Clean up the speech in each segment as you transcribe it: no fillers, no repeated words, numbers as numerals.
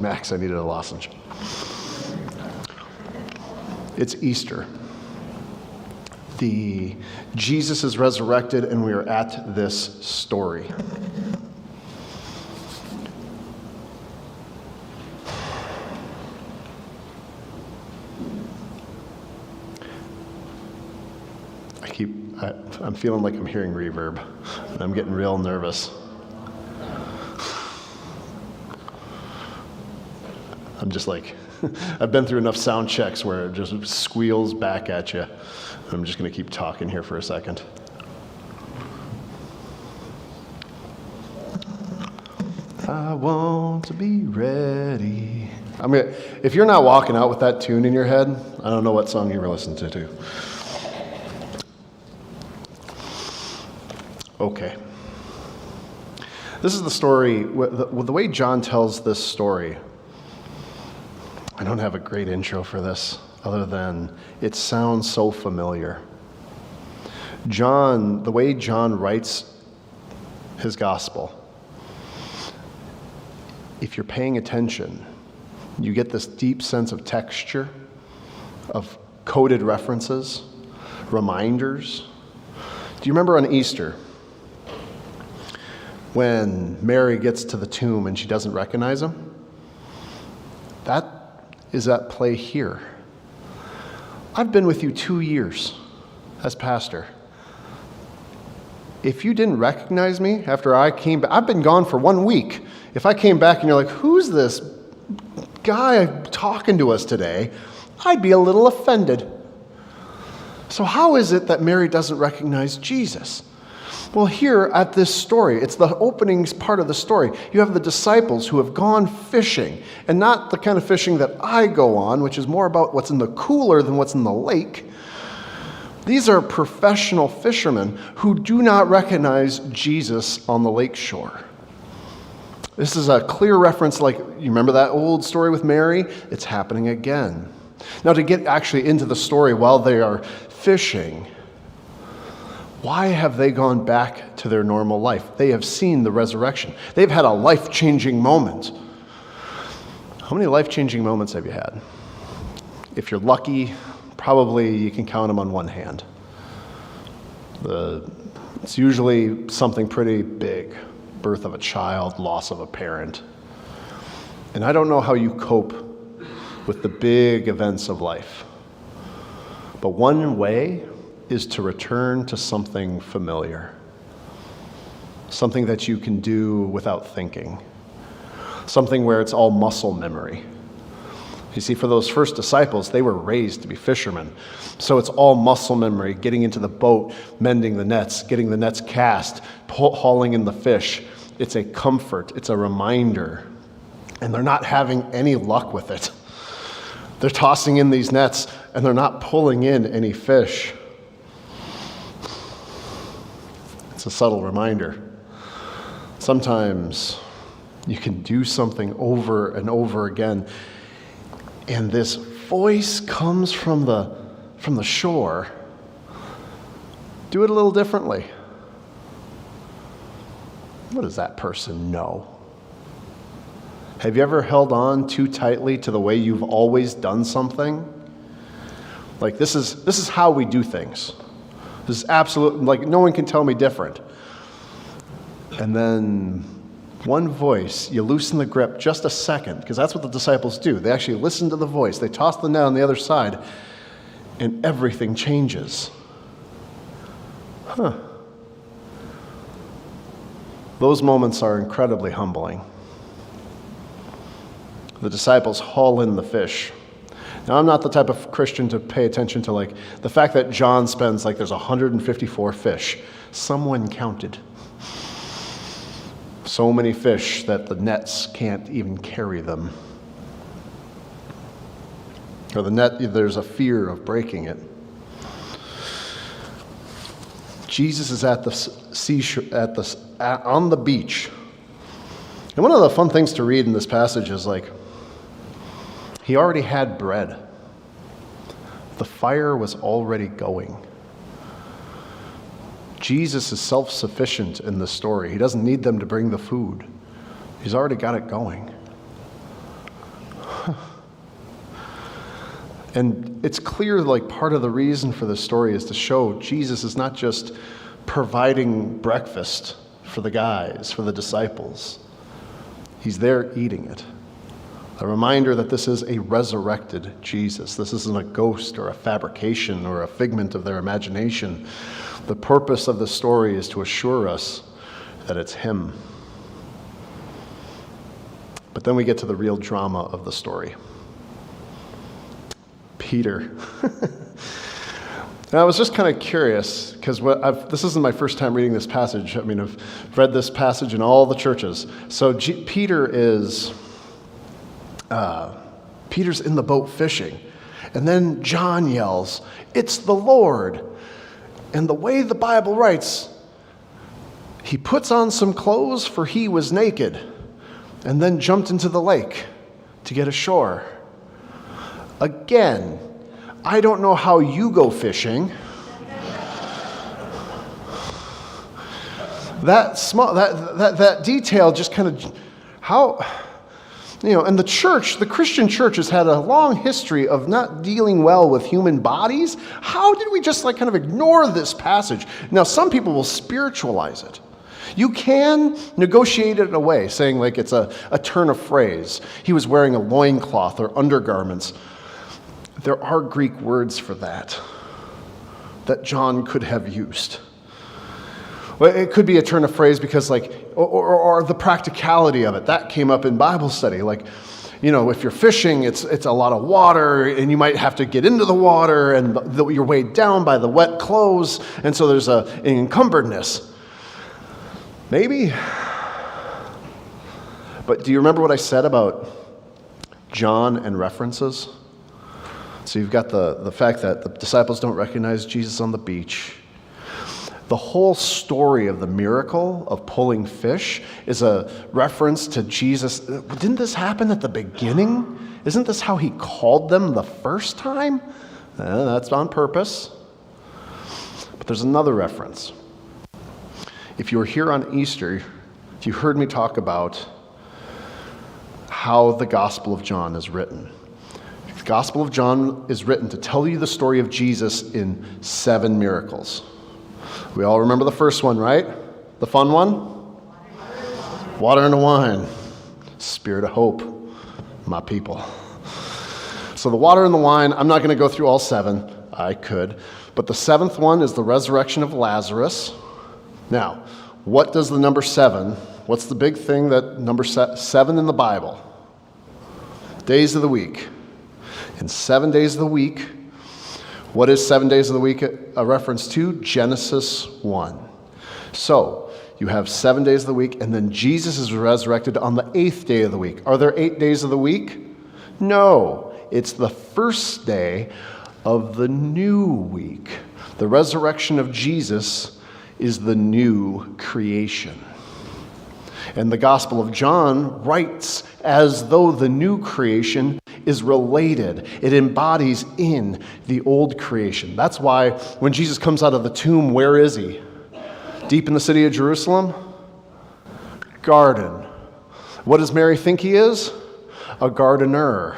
Max, I needed a lozenge. It's Easter. Jesus is resurrected, and we are at this story. I'm feeling like I'm hearing reverb, and I'm getting real nervous. I'm just like, I've been through enough sound checks where it just squeals back at you. I'm just going to keep talking here for a second. I want to be ready. If you're not walking out with that tune in your head, I don't know what song you were listening to. Okay. This is the story, the way John tells this story. I don't have a great intro for this, other than it sounds so familiar. The way John writes his gospel, if you're paying attention, you get this deep sense of texture, of coded references, reminders. Do you remember on Easter, when Mary gets to the tomb and she doesn't recognize him? That is at play here. I've been with you 2 years as pastor. If you didn't recognize me after I came back, I've been gone for 1 week. If I came back and you're like, who's this guy talking to us today? I'd be a little offended. So how is it that Mary doesn't recognize Jesus? Well, here at this story, it's the opening part of the story. You have the disciples who have gone fishing, and not the kind of fishing that I go on, which is more about what's in the cooler than what's in the lake. These are professional fishermen who do not recognize Jesus on the lake shore. This is a clear reference, like, you remember that old story with Mary? It's happening again. Now, to get actually into the story while they are fishing, why have they gone back to their normal life? They have seen the resurrection. They've had a life-changing moment. How many life-changing moments have you had? If you're lucky, probably you can count them on one hand. It's usually something pretty big. Birth of a child, loss of a parent. And I don't know how you cope with the big events of life. But one way is to return to something familiar, something that you can do without thinking, something where it's all muscle memory. You see, for those first disciples, they were raised to be fishermen, so it's all muscle memory, getting into the boat, mending the nets, getting the nets cast, hauling in the fish. It's a comfort, it's a reminder, and they're not having any luck with it. They're tossing in these nets, and they're not pulling in any fish. It's a subtle reminder. Sometimes you can do something over and over again, and this voice comes from the shore. Do it a little differently. What does that person know? Have you ever held on too tightly to the way you've always done something? Like, this is how we do things. This is absolute, like, no one can tell me different. And then one voice, you loosen the grip just a second, because that's what the disciples do. They actually listen to the voice. They toss the net on the other side, and everything changes. Those moments are incredibly humbling. The disciples haul in the fish. Now, I'm not the type of Christian to pay attention to, like, the fact that John spends, like, there's 154 fish. Someone counted. So many fish that the nets can't even carry them. Or the net, there's a fear of breaking it. Jesus is at the seashore, on the beach. And one of the fun things to read in this passage is, like, he already had bread. The fire was already going. Jesus is self-sufficient in this story. He doesn't need them to bring the food. He's already got it going. And it's clear, like, part of the reason for this story is to show Jesus is not just providing breakfast for the guys, for the disciples. He's there eating it. A reminder that this is a resurrected Jesus. This isn't a ghost or a fabrication or a figment of their imagination. The purpose of the story is to assure us that it's him. But then we get to the real drama of the story. Peter. And I was just kind of curious, because this isn't my first time reading this passage. I mean, I've read this passage in all the churches. So Peter's in the boat fishing. And then John yells, "It's the Lord." And the way the Bible writes, he puts on some clothes, for he was naked, and then jumped into the lake to get ashore. Again, I don't know how you go fishing. That detail just kind of, how, and the Christian church has had a long history of not dealing well with human bodies. How did we just kind of ignore this passage? Now, some people will spiritualize it. You can negotiate it away, saying it's a turn of phrase. He was wearing a loincloth or undergarments. There are Greek words for that John could have used. Well, it could be a turn of phrase because or the practicality of it. That came up in Bible study. If you're fishing, it's a lot of water, and you might have to get into the water, and you're weighed down by the wet clothes, and so there's an encumberdness. Maybe. But do you remember what I said about John and references? So you've got the fact that the disciples don't recognize Jesus on the beach. The whole story of the miracle of pulling fish is a reference to Jesus. Didn't this happen at the beginning? Isn't this how he called them the first time? That's on purpose. But there's another reference. If you were here on Easter, you heard me talk about how the Gospel of John is written. The Gospel of John is written to tell you the story of Jesus in 7 miracles. We all remember the first one, right? The fun one? Water and wine. Spirit of hope, my people. So the water and the wine, I'm not going to go through all 7. I could. But the 7th one is the resurrection of Lazarus. Now, what does the number 7, what's the big thing that number 7 in the Bible? Days of the week. In 7 days of the week, what is 7 days of the week a reference to? Genesis 1. So, you have 7 days of the week, and then Jesus is resurrected on the 8th day of the week. Are there 8 days of the week? No. It's the first day of the new week. The resurrection of Jesus is the new creation. And the Gospel of John writes as though the new creation is related. It embodies in the old creation. That's why when Jesus comes out of the tomb, where is he? Deep in the city of Jerusalem? Garden. What does Mary think he is? A gardener.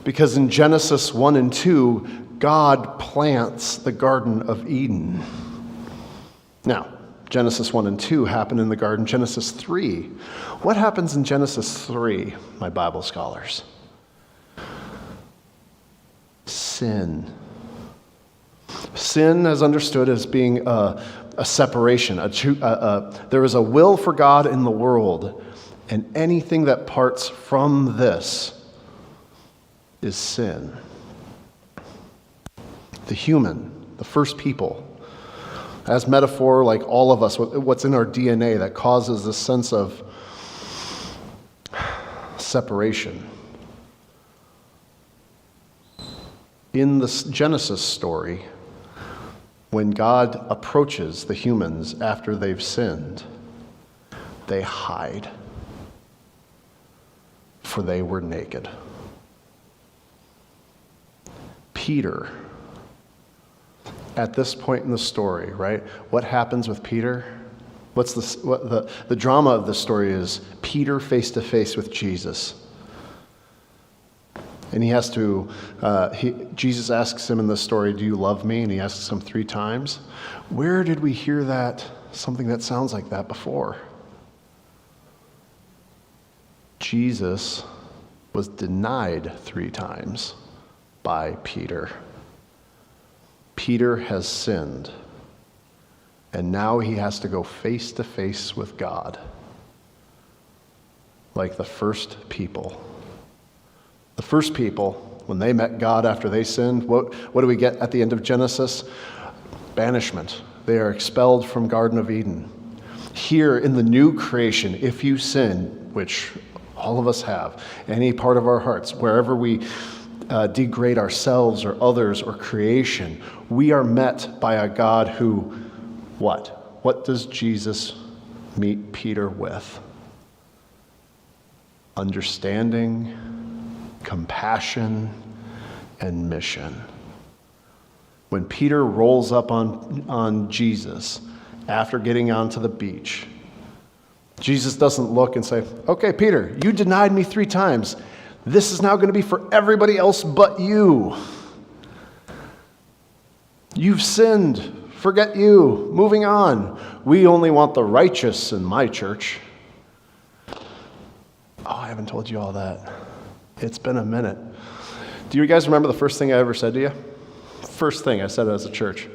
Because in Genesis 1 and 2, God plants the Garden of Eden. Now, Genesis 1 and 2 happen in the garden. Genesis 3. What happens in Genesis 3, my Bible scholars? Sin. Sin is understood as being a separation. There is a will for God in the world, and anything that parts from this is sin. The human, the first people, as metaphor, like all of us, what's in our DNA that causes this sense of separation. In the Genesis story, when God approaches the humans after they've sinned, they hide, for they were naked. Peter, at this point in the story, right? What happens with Peter? What the drama of the story is Peter face to face with Jesus. And he has to, Jesus asks him in this story, do you love me? And he asks him 3 times. Where did we hear that, something that sounds like that before? Jesus was denied 3 times by Peter. Peter has sinned, and now he has to go face to face with God, like the first people. The first people, when they met God after they sinned, what do we get at the end of Genesis? Banishment. They are expelled from Garden of Eden. Here in the new creation, if you sin, which all of us have, any part of our hearts, wherever we degrade ourselves or others or creation, we are met by a God who, what? What does Jesus meet Peter with? Understanding, compassion, and mission. When Peter rolls up on Jesus after getting onto the beach, Jesus doesn't look and say, okay, Peter, you denied me 3 times. This is now going to be for everybody else but you. You've sinned. Forget you. Moving on. We only want the righteous in my church. Oh, I haven't told you all that. It's been a minute. Do you guys remember the first thing I ever said to you? First thing I said as a church.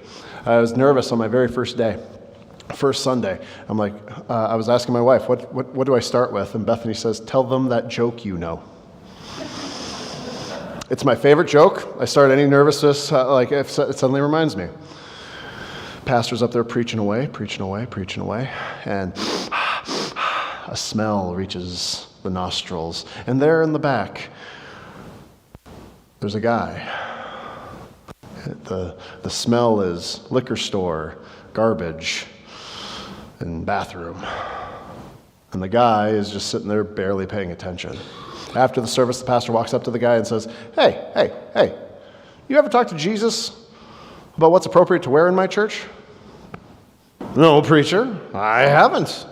I was nervous on my very first day. First Sunday. I'm like, I was asking my wife, what do I start with? And Bethany says, tell them that joke you know. It's my favorite joke. I start any nervousness, like if it suddenly reminds me. Pastor's up there preaching away, and a smell reaches the nostrils. And there in the back, there's a guy. The smell is liquor store, garbage, and bathroom. And the guy is just sitting there barely paying attention. After the service, the pastor walks up to the guy and says, hey, you ever talk to Jesus about what's appropriate to wear in my church? No, preacher, I haven't.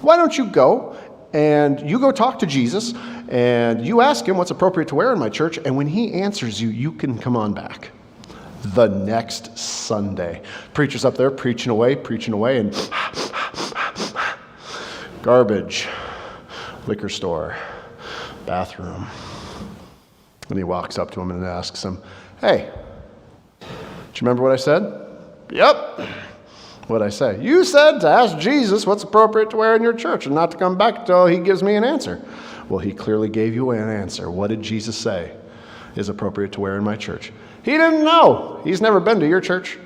Why don't you go and you go talk to Jesus and you ask him what's appropriate to wear in my church, and when he answers you, you can come on back. The next Sunday, preacher's up there preaching away, and garbage, liquor store, bathroom. And he walks up to him and asks him, hey, do you remember what I said? Yep. What'd I say? You said to ask Jesus what's appropriate to wear in your church and not to come back until he gives me an answer. Well, he clearly gave you an answer. What did Jesus say is appropriate to wear in my church? He didn't know. He's never been to your church.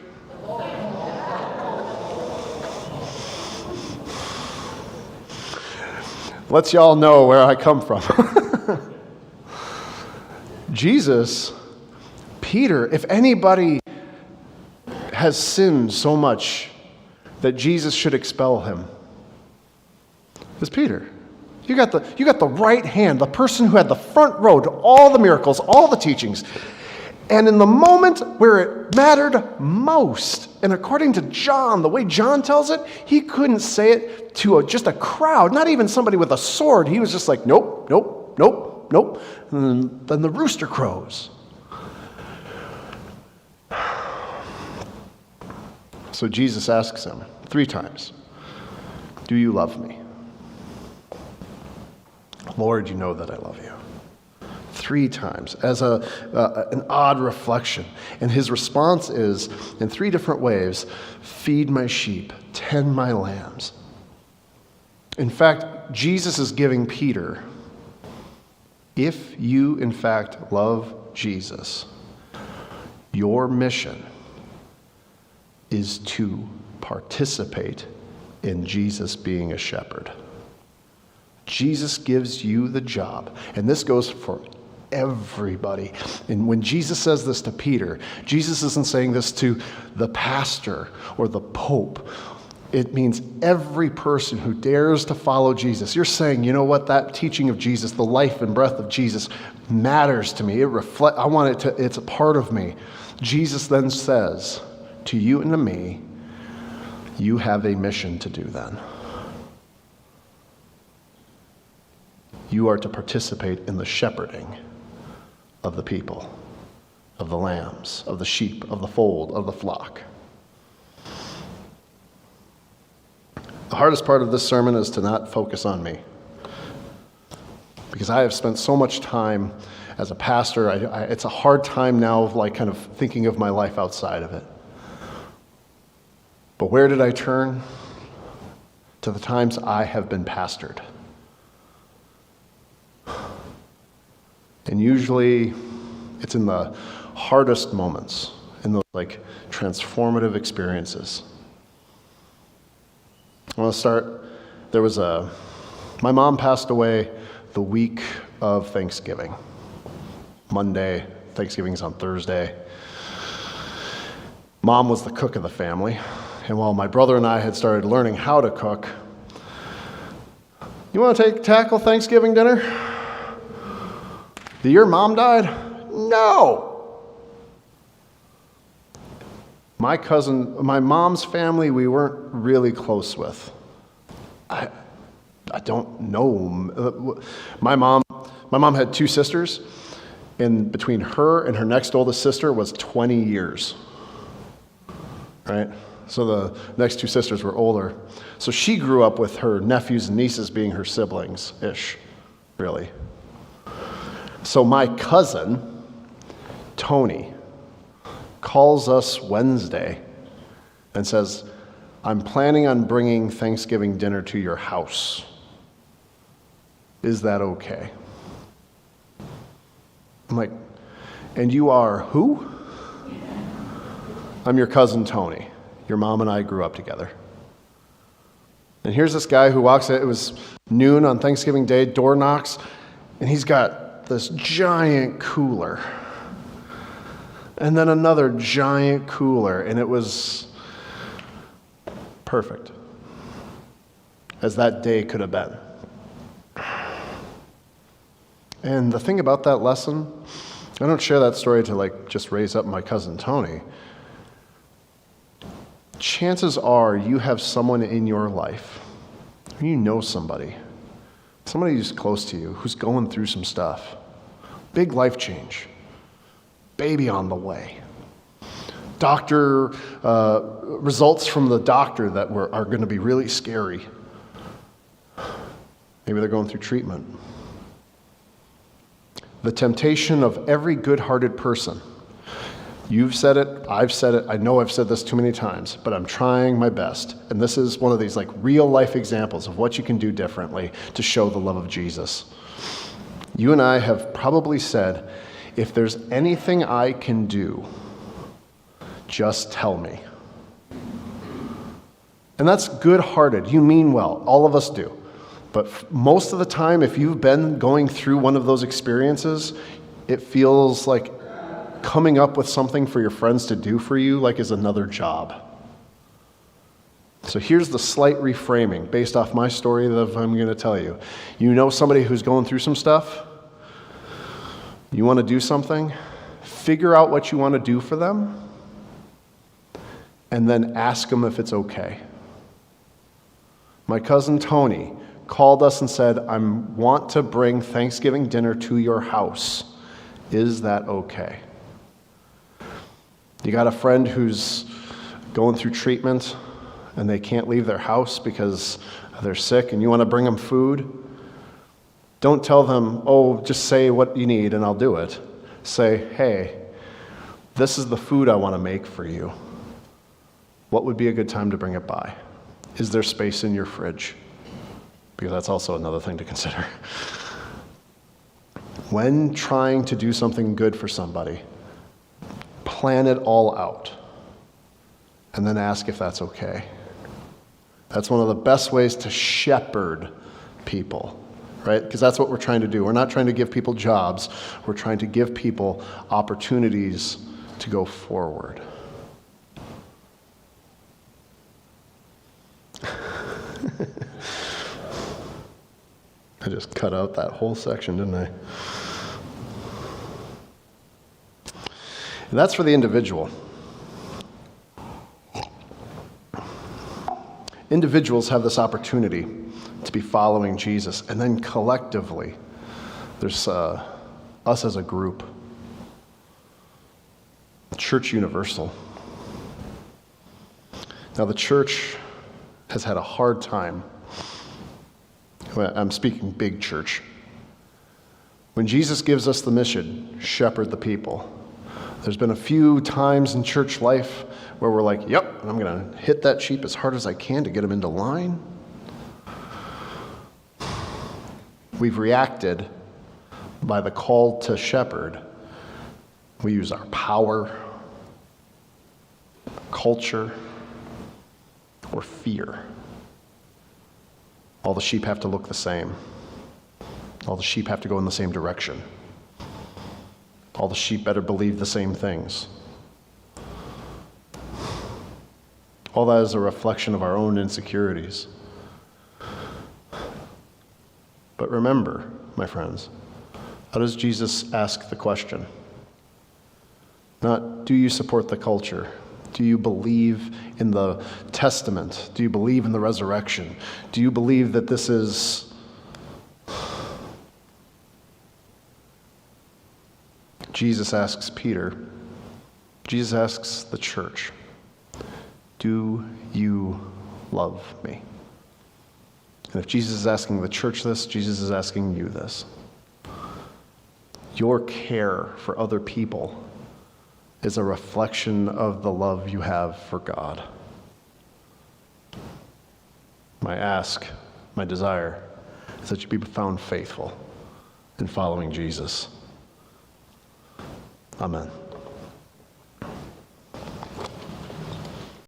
Lets y'all know where I come from. Jesus, Peter, if anybody has sinned so much that Jesus should expel him, it's Peter. You got the right hand, the person who had the front row to all the miracles, all the teachings. And in the moment where it mattered most, and according to John, the way John tells it, he couldn't say it to just a crowd, not even somebody with a sword. He was just like, nope. And then the rooster crows. So Jesus asks him 3 times, do you love me? Lord, you know that I love you. 3 times as an odd reflection. And his response is, in 3 different ways, feed my sheep, tend my lambs. In fact, Jesus is giving Peter, if you in fact love Jesus, your mission is to participate in Jesus being a shepherd. Jesus gives you the job, and this goes for everybody. And when Jesus says this to Peter, Jesus isn't saying this to the pastor or the pope. It means every person who dares to follow Jesus. You're saying, you know what, that teaching of Jesus, the life and breath of Jesus matters to me. It's a part of me. Jesus then says to you and to me, you have a mission to do then. You are to participate in the shepherding of the people, of the lambs, of the sheep, of the fold, of the flock. The hardest part of this sermon is to not focus on me, because I have spent so much time as a pastor. It's a hard time now, like kind of thinking of my life outside of it. But where did I turn? To the times I have been pastored. And usually it's in the hardest moments, in those like transformative experiences. I want to start, my mom passed away the week of Thanksgiving. Monday, Thanksgiving's on Thursday. Mom was the cook of the family, and while my brother and I had started learning how to cook, you want to tackle Thanksgiving dinner? The year Mom died? No! My mom's family, we weren't really close with. I don't know. My mom had two sisters, and between her and her next oldest sister was 20 years. Right? So the next two sisters were older. So she grew up with her nephews and nieces being her siblings-ish, really. So my cousin, Tony, calls us Wednesday and says, I'm planning on bringing Thanksgiving dinner to your house. Is that okay? I'm like, and you are who? I'm your cousin Tony. Your mom and I grew up together. And here's this guy who walks in, it was noon on Thanksgiving Day, door knocks, and he's got this giant cooler. And then another giant cooler, and it was perfect, as that day could have been. And the thing about that lesson, I don't share that story to like just raise up my cousin Tony. Chances are you have someone in your life, you know somebody who's close to you, who's going through some stuff. Big life change. Baby on the way. Doctor, results from the doctor that are going to be really scary. Maybe they're going through treatment. The temptation of every good-hearted person. You've said it, I've said it, I know I've said this too many times, but I'm trying my best. And this is one of these like real life examples of what you can do differently to show the love of Jesus. You and I have probably said, if there's anything I can do, just tell me. And that's good-hearted. You mean well. All of us do. But most of the time, if you've been going through one of those experiences, it feels like coming up with something for your friends to do for you like is another job. So here's the slight reframing based off my story that I'm going to tell you. You know somebody who's going through some stuff? You want to do something? Figure out what you want to do for them, and then ask them if it's okay. My cousin Tony called us and said, I want to bring Thanksgiving dinner to your house. Is that okay? You got a friend who's going through treatment and they can't leave their house because they're sick and you want to bring them food? Don't tell them, oh, just say what you need and I'll do it. Say, hey, this is the food I want to make for you. What would be a good time to bring it by? Is there space in your fridge? Because that's also another thing to consider. When trying to do something good for somebody, plan it all out and then ask if that's okay. That's one of the best ways to shepherd people, right? Because that's what we're trying to do. We're not trying to give people jobs. We're trying to give people opportunities to go forward. I just cut out that whole section, didn't I? And that's for the individual. Individuals have this opportunity to be following Jesus, and then collectively, there's us as a group. church universal. Now, the church has had a hard time. I'm speaking big church. When Jesus gives us the mission, shepherd the people, there's been a few times in church life where we're like, yep, I'm going to hit that sheep as hard as I can to get him into line. We've reacted by the call to shepherd. We use our power, culture, or fear. All the sheep have to look the same. All the sheep have to go in the same direction. All the sheep better believe the same things. All that is a reflection of our own insecurities. But remember, my friends, how does Jesus ask the question? Not, do you support the culture? Do you believe in the testament? Do you believe in the resurrection? Do you believe that this is Jesus asks Peter, Jesus asks the church, do you love me? And if Jesus is asking the church this, Jesus is asking you this. Your care for other people is a reflection of the love you have for God. My ask, my desire, is that you be found faithful in following Jesus. Amen.